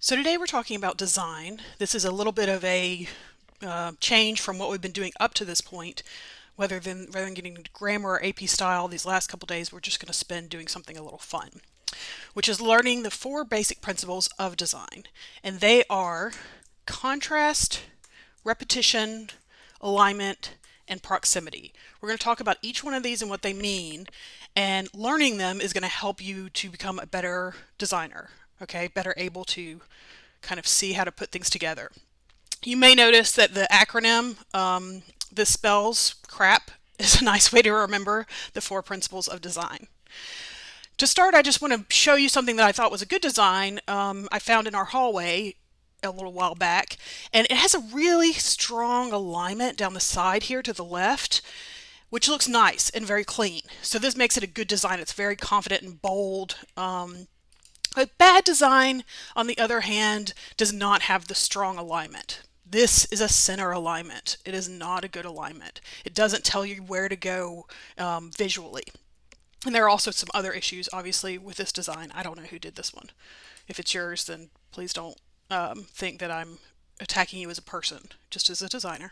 So today we're talking about design. This is a little bit of a change from what we've been doing up to this point. Rather than getting into grammar or AP style, these last couple days we're just going to spend doing something a little fun, which is learning the four basic principles of design. And they are contrast, repetition, alignment, and proximity. We're going to talk about each one of these and what they mean, and learning them is going to help you to become a better designer, okay? Better able to kind of see how to put things together. You may notice that the acronym, this spells CRAP, is a nice way to remember the four principles of design. To start, I just want to show you something that I thought was a good design I found in our hallway a little while back, and it has a really strong alignment down the side here to the left, which looks nice and very clean. So this makes it a good design. It's very confident and bold. A bad design, on the other hand, does not have the strong alignment. This is a center alignment. It is not a good alignment. It doesn't tell you where to go visually. And there are also some other issues, obviously, with this design. I don't know who did this one. If it's yours, then please don't think that I'm attacking you as a person, just as a designer.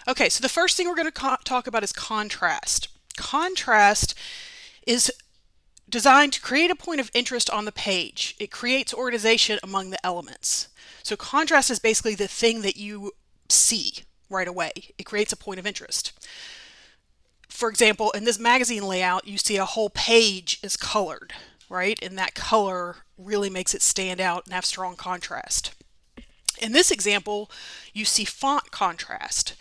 Okay, so the first thing we're going to talk about is contrast. Contrast is designed to create a point of interest on the page. It creates organization among the elements. So contrast is basically the thing that you see right away. It creates a point of interest. For example, in this magazine layout, you see a whole page is colored, right? And that color really makes it stand out and have strong contrast. In this example, you see font contrast.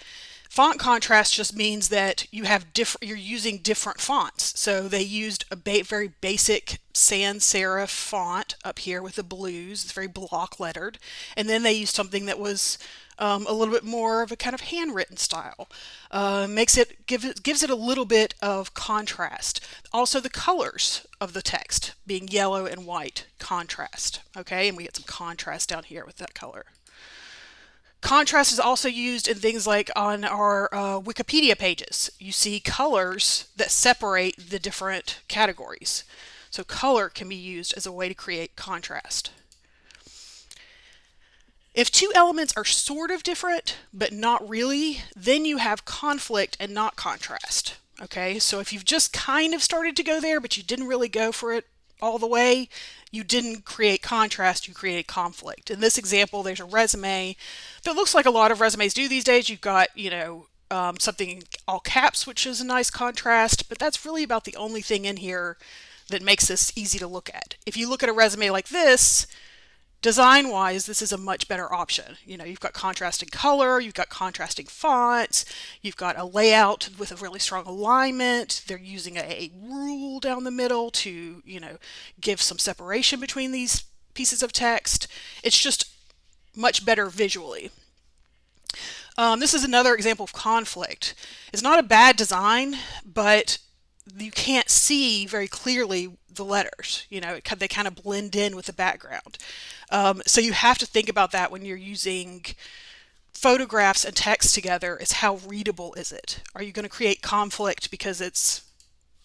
Font contrast just means that you're using different fonts. So they used a very basic sans serif font up here with the blues. It's very block lettered. And then they used something that was a little bit more of a kind of handwritten style. Gives it a little bit of contrast. Also the colors of the text being yellow and white, contrast. Okay, and we get some contrast down here with that color. Contrast is also used in things like on our Wikipedia pages. You see colors that separate the different categories. So color can be used as a way to create contrast. If two elements are sort of different, but not really, then you have conflict and not contrast. Okay, so if you've just kind of started to go there, but you didn't really go for it all the way, you didn't create contrast, you created conflict. In this example, there's a resume that looks like a lot of resumes do these days. You've got, something in all caps, which is a nice contrast, but that's really about the only thing in here that makes this easy to look at. If you look at a resume like this, design-wise, this is a much better option. You've got contrasting color, you've got contrasting fonts, you've got a layout with a really strong alignment. They're using a rule down the middle to, give some separation between these pieces of text. It's just much better visually. This is another example of conflict. It's not a bad design, but you can't see very clearly the letters. They kind of blend in with the background. So you have to think about that when you're using photographs and text together. Is how readable is it? Are you going to create conflict because it's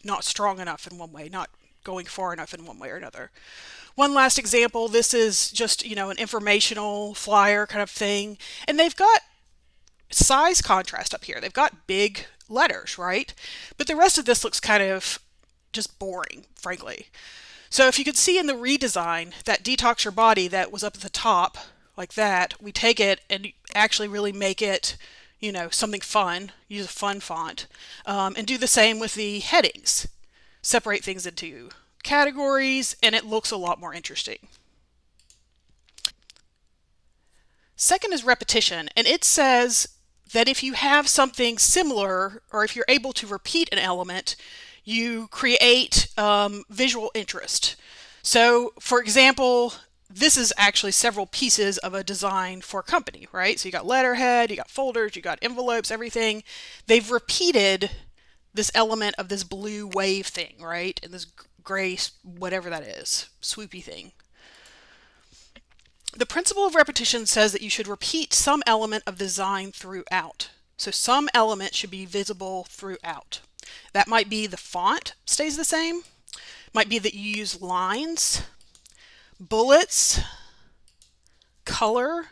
not strong enough in one way, not going far enough in one way or another? One last example, this is just, an informational flyer kind of thing. And they've got size contrast up here. They've got big letters, right? But the rest of this looks kind of just boring, frankly. So if you could see in the redesign, that detox your body that was up at the top like that, we take it and actually really make it, something fun, use a fun font, and do the same with the headings. Separate things into categories, and it looks a lot more interesting. Second is repetition, and it says that if you have something similar, or if you're able to repeat an element, you create visual interest. So, for example, this is actually several pieces of a design for a company, right? So you got letterhead, you got folders, you got envelopes, everything. They've repeated this element of this blue wave thing, right? And this gray, whatever that is, swoopy thing. The principle of repetition says that you should repeat some element of design throughout. So some element should be visible throughout. That might be the font stays the same. Might be that you use lines, bullets, color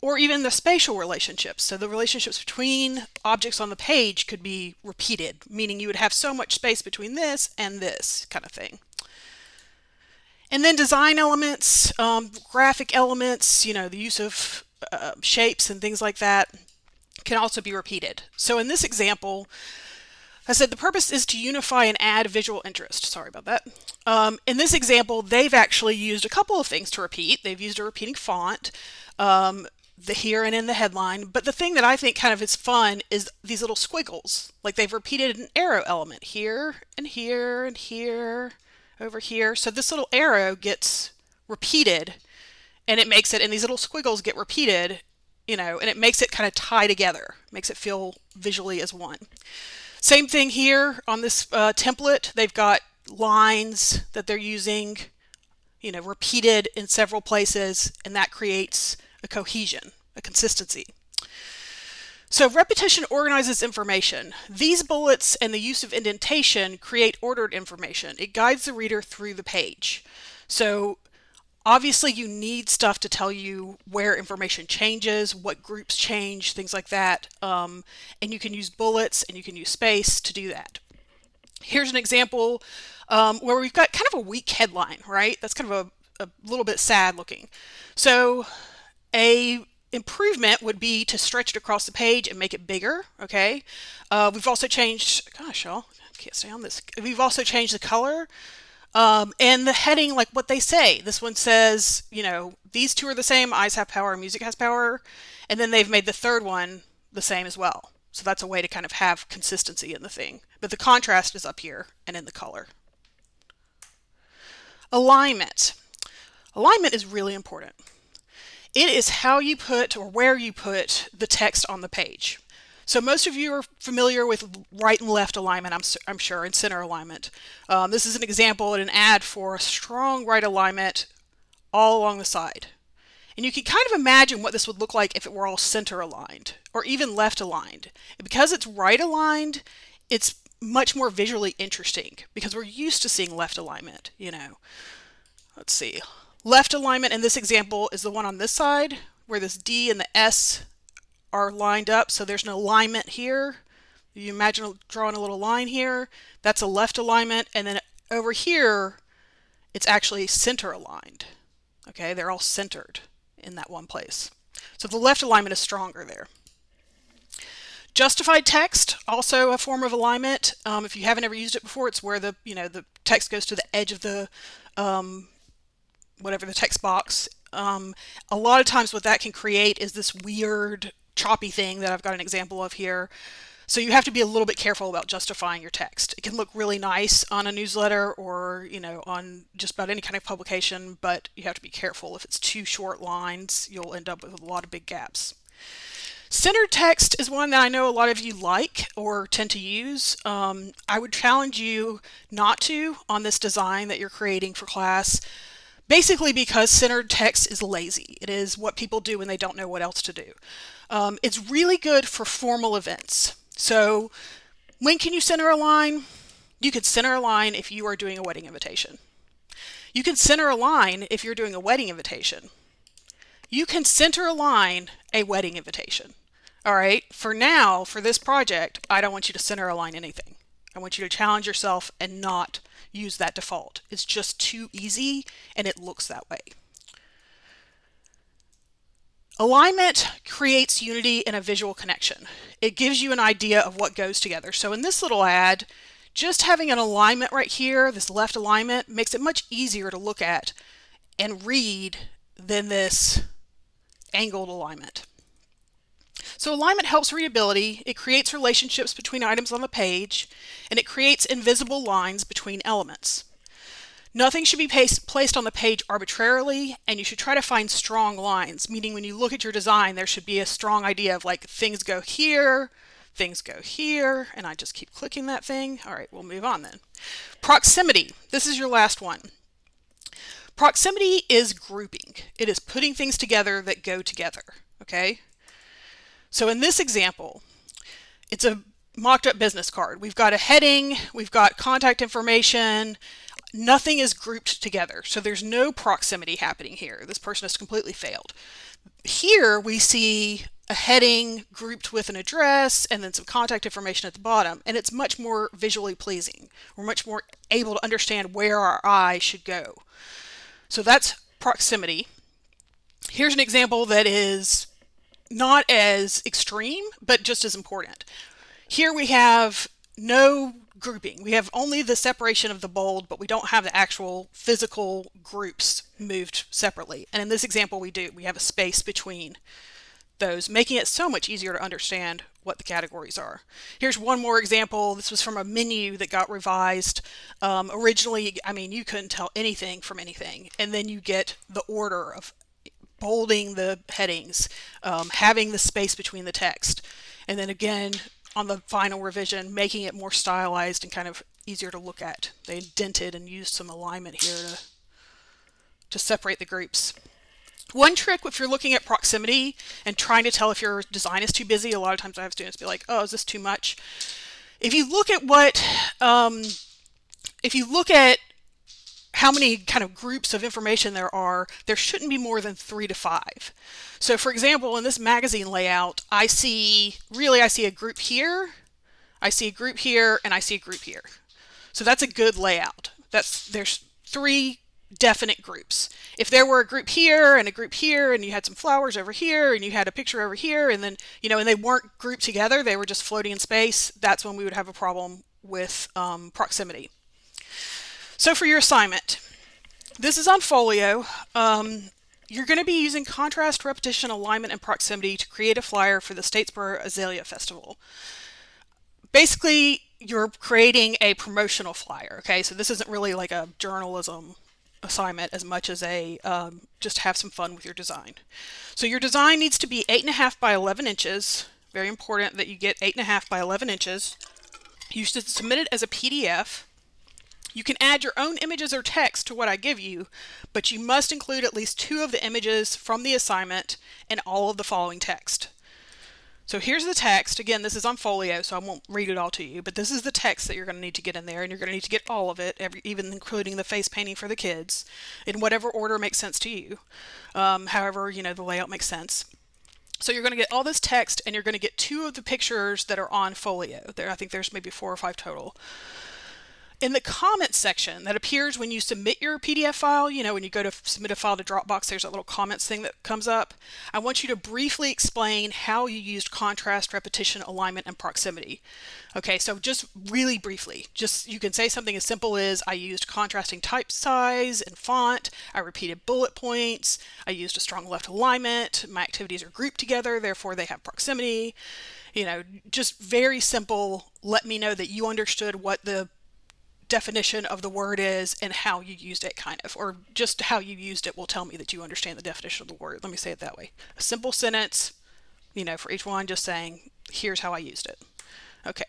or even the spatial relationships. So the relationships between objects on the page could be repeated, meaning you would have so much space between this and this kind of thing. And then design elements, graphic elements, the use of shapes and things like that can also be repeated. So in this example, I said the purpose is to unify and add visual interest. Sorry about that. In this example, they've actually used a couple of things to repeat. They've used a repeating font, the here and in the headline. But the thing that I think kind of is fun is these little squiggles. Like they've repeated an arrow element here and here and here, over here. So this little arrow gets repeated and it makes it, and these little squiggles get repeated, and it makes it kind of tie together, makes it feel visually as one. Same thing here on this template. They've got lines that they're using, repeated in several places, and that creates a cohesion, a consistency. So repetition organizes information. These bullets and the use of indentation create ordered information. It guides the reader through the page. So obviously you need stuff to tell you where information changes, what groups change, things like that. And you can use bullets and you can use space to do that. Here's an example where we've got kind of a weak headline, right? That's kind of a little bit sad looking. So a improvement would be to stretch it across the page and make it bigger, okay? We've also changed, gosh, y'all, I can't stay on this. We've also changed the color and the heading, like what they say. This one says, these two are the same, eyes have power, music has power, and then they've made the third one the same as well. So that's a way to kind of have consistency in the thing. But the contrast is up here and in the color. Alignment. Alignment is really important. It is how you put or where you put the text on the page. So most of you are familiar with right and left alignment, I'm sure, and center alignment. This is an example in an ad for a strong right alignment all along the side. And you can kind of imagine what this would look like if it were all center aligned or even left aligned. And because it's right aligned, it's much more visually interesting because we're used to seeing left alignment, Let's see. Left alignment in this example is the one on this side where this D and the S are lined up. So there's an alignment here. You imagine drawing a little line here. That's a left alignment. And then over here, it's actually center aligned. Okay, they're all centered in that one place. So the left alignment is stronger there. Justified text, also a form of alignment. If you haven't ever used it before, it's where the text goes to the edge of the whatever the text box. A lot of times what that can create is this weird choppy thing that I've got an example of here. So you have to be a little bit careful about justifying your text. It can look really nice on a newsletter or on just about any kind of publication, but you have to be careful. If it's too short lines, you'll end up with a lot of big gaps. Centered text is one that I know a lot of you like or tend to use. I would challenge you not to on this design that you're creating for class. Basically because centered text is lazy. It is what people do when they don't know what else to do. It's really good for formal events. So when can you center a line? You could center a line if you are doing a wedding invitation. You can center a line if you're doing a wedding invitation. You can center a line a wedding invitation. All right, for now, for this project, I don't want you to center align anything. I want you to challenge yourself and not use that default. It's just too easy and it looks that way. Alignment creates unity and a visual connection. It gives you an idea of what goes together. So in this little ad, just having an alignment right here, this left alignment, makes it much easier to look at and read than this angled alignment. So alignment helps readability, it creates relationships between items on the page, and it creates invisible lines between elements. Nothing should be placed on the page arbitrarily, and you should try to find strong lines, meaning when you look at your design, there should be a strong idea of like things go here, and I just keep clicking that thing. All right, we'll move on then. Proximity, this is your last one. Proximity is grouping. It is putting things together that go together, okay? So in this example, it's a mocked up business card. We've got a heading, we've got contact information, nothing is grouped together. So there's no proximity happening here. This person has completely failed. Here we see a heading grouped with an address and then some contact information at the bottom, and it's much more visually pleasing. We're much more able to understand where our eye should go. So that's proximity. Here's an example that is not as extreme, but just as important. Here we have no grouping. We have only the separation of the bold, but we don't have the actual physical groups moved separately. And in this example, we do. We have a space between those, making it so much easier to understand what the categories are. Here's one more example. This was from a menu that got revised. Originally, I mean, you couldn't tell anything from anything. And then you get the order of bolding the headings, having the space between the text. And then again, on the final revision, making it more stylized and kind of easier to look at. They indented and used some alignment here to separate the groups. One trick if you're looking at proximity and trying to tell if your design is too busy, a lot of times I have students be like, oh, is this too much? If you look at how many kind of groups of information there are, there shouldn't be more than 3 to 5. So for example, in this magazine layout, I see a group here, I see a group here, and I see a group here. So that's a good layout. There's 3 definite groups. If there were a group here and a group here, and you had some flowers over here, and you had a picture over here, and then, and they weren't grouped together, they were just floating in space, that's when we would have a problem with proximity. So for your assignment, this is on Folio. You're going to be using contrast, repetition, alignment, and proximity to create a flyer for the Statesboro Azalea Festival. Basically, you're creating a promotional flyer, okay? So this isn't really like a journalism assignment as much as a just have some fun with your design. So your design needs to be 8.5 by 11 inches. Very important that you get 8.5 by 11 inches. You should submit it as a PDF. You can add your own images or text to what I give you, but you must include at least 2 of the images from the assignment and all of the following text. So here's the text. Again, this is on Folio, so I won't read it all to you, but this is the text that you're going to need to get in there, and you're going to need to get all of it, even including the face painting for the kids, in whatever order makes sense to you. However, the layout makes sense. So you're going to get all this text, and you're going to get 2 of the pictures that are on Folio. I think there's maybe 4 or 5 total. In the comments section that appears when you submit your PDF file, when you go to submit a file to Dropbox, there's that little comments thing that comes up. I want you to briefly explain how you used contrast, repetition, alignment, and proximity. Okay, so just really briefly, you can say something as simple as I used contrasting type size and font, I repeated bullet points, I used a strong left alignment, my activities are grouped together, therefore they have proximity. Just very simple, let me know that you understood what the definition of the word is and how you used it, or just how you used it will tell me that you understand the definition of the word. Let me say it that way. A simple sentence, for each one, just saying, here's how I used it. Okay.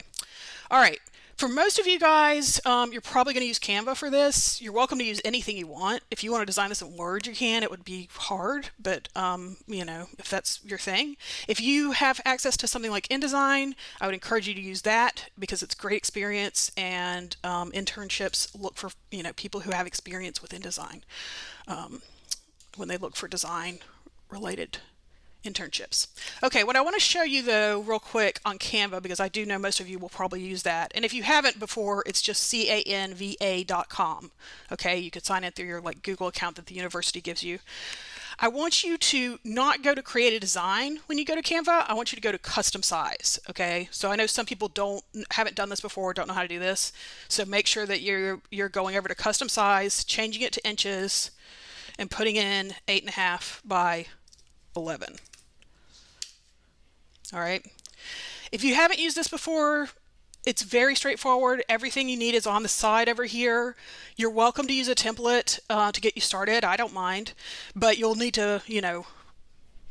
All right. For most of you guys, you're probably going to use Canva for this. You're welcome to use anything you want. If you want to design this in Word, you can. It would be hard, but, if that's your thing. If you have access to something like InDesign, I would encourage you to use that because it's great experience, and internships look for, people who have experience with InDesign when they look for design-related internships. Okay, what I want to show you though real quick on Canva, because I do know most of you will probably use that, and if you haven't before, it's just canva.com. Okay, you could sign in through your Google account that the university gives you. I want you to not go to create a design when you go to Canva. I want you to go to custom size. Okay, so I know some people haven't done this before, don't know how to do this, so make sure that you're going over to custom size, changing it to inches, and putting in 8.5 by 11. All right. If you haven't used this before, it's very straightforward. Everything you need is on the side over here. You're welcome to use a template to get you started. I don't mind, but you'll need to,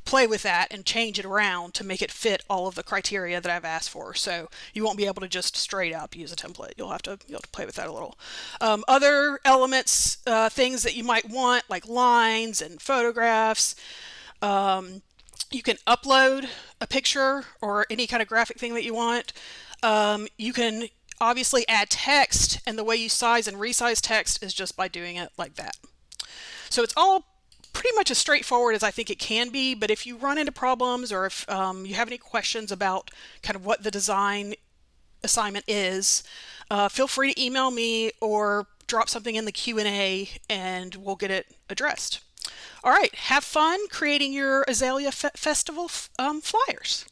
play with that and change it around to make it fit all of the criteria that I've asked for. So you won't be able to just straight up use a template. You'll have to play with that a little. Other elements, things that you might want, like lines and photographs. You can upload a picture or any kind of graphic thing that you want. You can obviously add text, and the way you size and resize text is just by doing it like that. So it's all pretty much as straightforward as I think it can be, but if you run into problems or if you have any questions about kind of what the design assignment is, feel free to email me or drop something in the Q&A and we'll get it addressed. All right, have fun creating your Azalea Festival flyers.